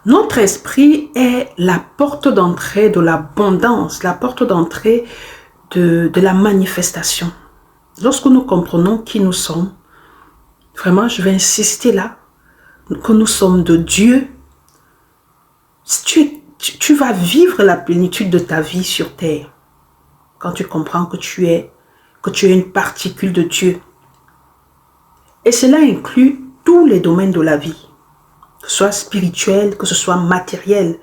Notre esprit est la porte d'entrée de l'abondance, la porte d'entrée de la manifestation. Lorsque nous comprenons qui nous sommes, vraiment, je vais insister là, que nous sommes de Dieu, tu vas vivre la plénitude de ta vie sur terre quand tu comprends que tu es une particule de Dieu. Et cela inclut tous les domaines de la vie, que ce soit spirituel, que ce soit matériel.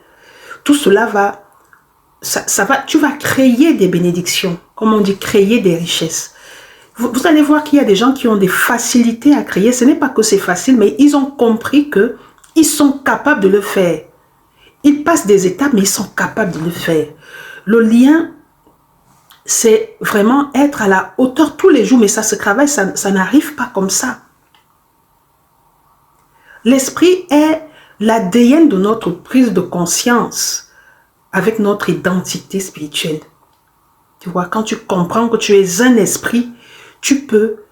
Tout cela va, tu vas créer des bénédictions, comme on dit, créer des richesses. Vous allez voir qu'il y a des gens qui ont des facilités à créer. Ce n'est pas que c'est facile, mais ils ont compris qu'ils sont capables de le faire. Ils passent des étapes, mais ils sont capables de le faire. Le lien, c'est vraiment être à la hauteur tous les jours, mais ça se travaille, ça n'arrive pas comme ça. L'esprit est l'ADN de notre prise de conscience avec notre identité spirituelle. Tu vois, quand tu comprends que tu es un esprit, tu peux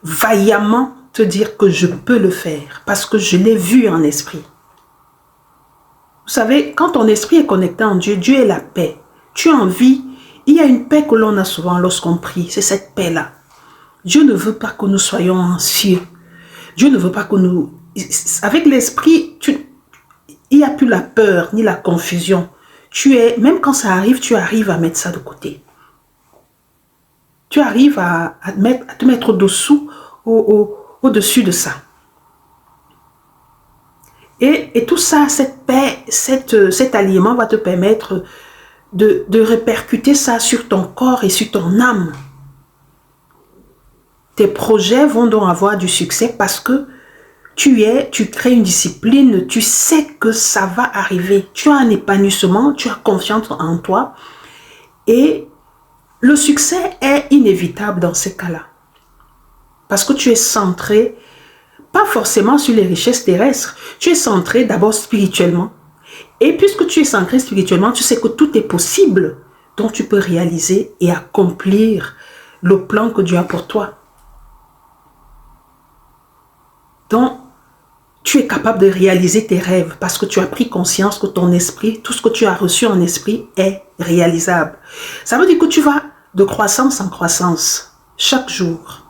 vaillamment te dire que je peux le faire parce que je l'ai vu en esprit. Vous savez, quand ton esprit est connecté en Dieu, Dieu est la paix. Tu as envie, il y a une paix que l'on a souvent lorsqu'on prie, c'est cette paix-là. Dieu ne veut pas que nous soyons anxieux. Dieu ne veut pas que nous... Avec l'esprit, il n'y a plus la peur ni la confusion. Même quand ça arrive, tu arrives à mettre ça de côté. Tu arrives à te mettre au-dessous, au-dessus de ça. Et tout ça, cette paix, cet alliement va te permettre de répercuter ça sur ton corps et sur ton âme. Tes projets vont donc avoir du succès parce que tu crées une discipline, tu sais que ça va arriver. Tu as un épanouissement, tu as confiance en toi. Et le succès est inévitable dans ces cas-là. Parce que tu es centré, pas forcément sur les richesses terrestres, tu es centré d'abord spirituellement. Et puisque tu es centré spirituellement, tu sais que tout est possible, dont tu peux réaliser et accomplir le plan que Dieu a pour toi. Donc, tu es capable de réaliser tes rêves parce que tu as pris conscience que ton esprit, tout ce que tu as reçu en esprit est réalisable. Ça veut dire que tu vas de croissance en croissance chaque jour.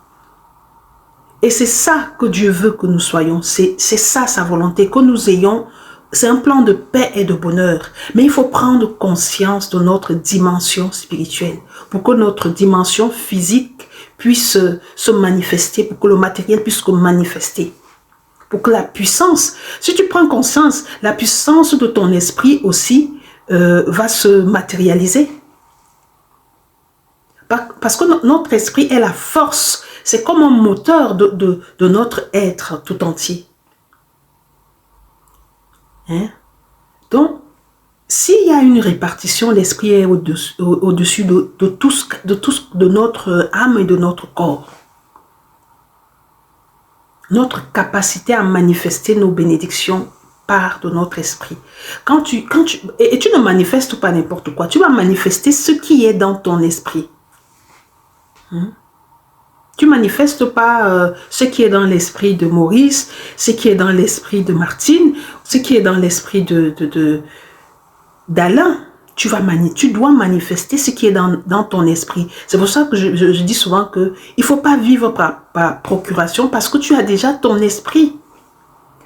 Et c'est ça que Dieu veut que nous soyons. C'est ça sa volonté, que nous ayons. C'est un plan de paix et de bonheur. Mais il faut prendre conscience de notre dimension spirituelle pour que notre dimension physique puisse se manifester, pour que le matériel puisse se manifester. Pour que la puissance, si tu prends conscience, la puissance de ton esprit aussi va se matérialiser. Parce que notre esprit est la force, c'est comme un moteur de notre être tout entier. Hein? Donc, s'il y a une répartition, l'esprit est au-dessus de notre âme et de notre corps. Notre capacité à manifester nos bénédictions part de notre esprit. Et tu ne manifestes pas n'importe quoi, tu vas manifester ce qui est dans ton esprit. Tu ne manifestes pas ce qui est dans l'esprit de Maurice, ce qui est dans l'esprit de Martine, ce qui est dans l'esprit d'Alain. Tu dois manifester ce qui est dans ton esprit. C'est pour ça que je dis souvent qu'il ne faut pas vivre par procuration parce que tu as déjà ton esprit.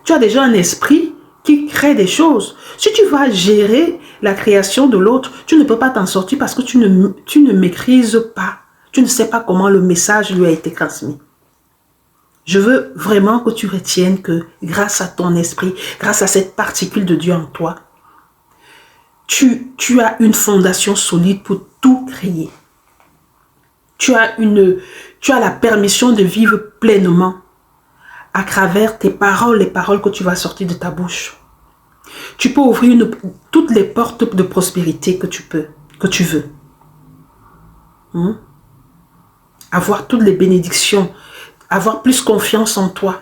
Tu as déjà un esprit qui crée des choses. Si tu vas gérer la création de l'autre, tu ne peux pas t'en sortir parce que tu ne maîtrises pas. Tu ne sais pas comment le message lui a été transmis. Je veux vraiment que tu retiennes que grâce à ton esprit, grâce à cette particule de Dieu en toi, tu as une fondation solide pour tout créer. Tu as la permission de vivre pleinement à travers tes paroles, les paroles que tu vas sortir de ta bouche. Tu peux ouvrir toutes les portes de prospérité que tu veux. Avoir toutes les bénédictions, avoir plus confiance en toi.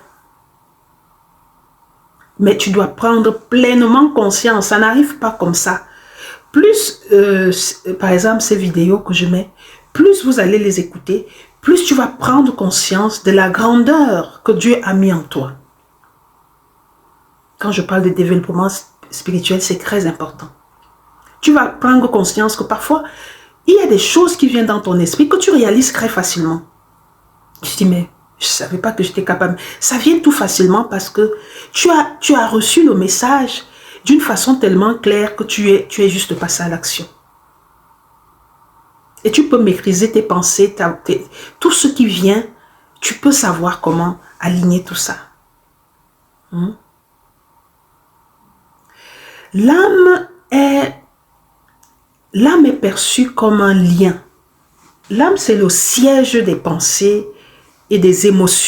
Mais tu dois prendre pleinement conscience, ça n'arrive pas comme ça. Plus, par exemple, ces vidéos que je mets, plus vous allez les écouter, plus tu vas prendre conscience de la grandeur que Dieu a mis en toi. quand je parle de développement spirituel, c'est très important. Tu vas prendre conscience que parfois, il y a des choses qui viennent dans ton esprit que tu réalises très facilement. Tu te dis, mais je ne savais pas que j'étais capable. Ça vient tout facilement parce que tu as reçu le message d'une façon tellement claire que tu es juste passé à l'action. Et tu peux maîtriser tes pensées, tout ce qui vient, tu peux savoir comment aligner tout ça. L'âme est perçue comme un lien. L'âme, c'est le siège des pensées et des émotions.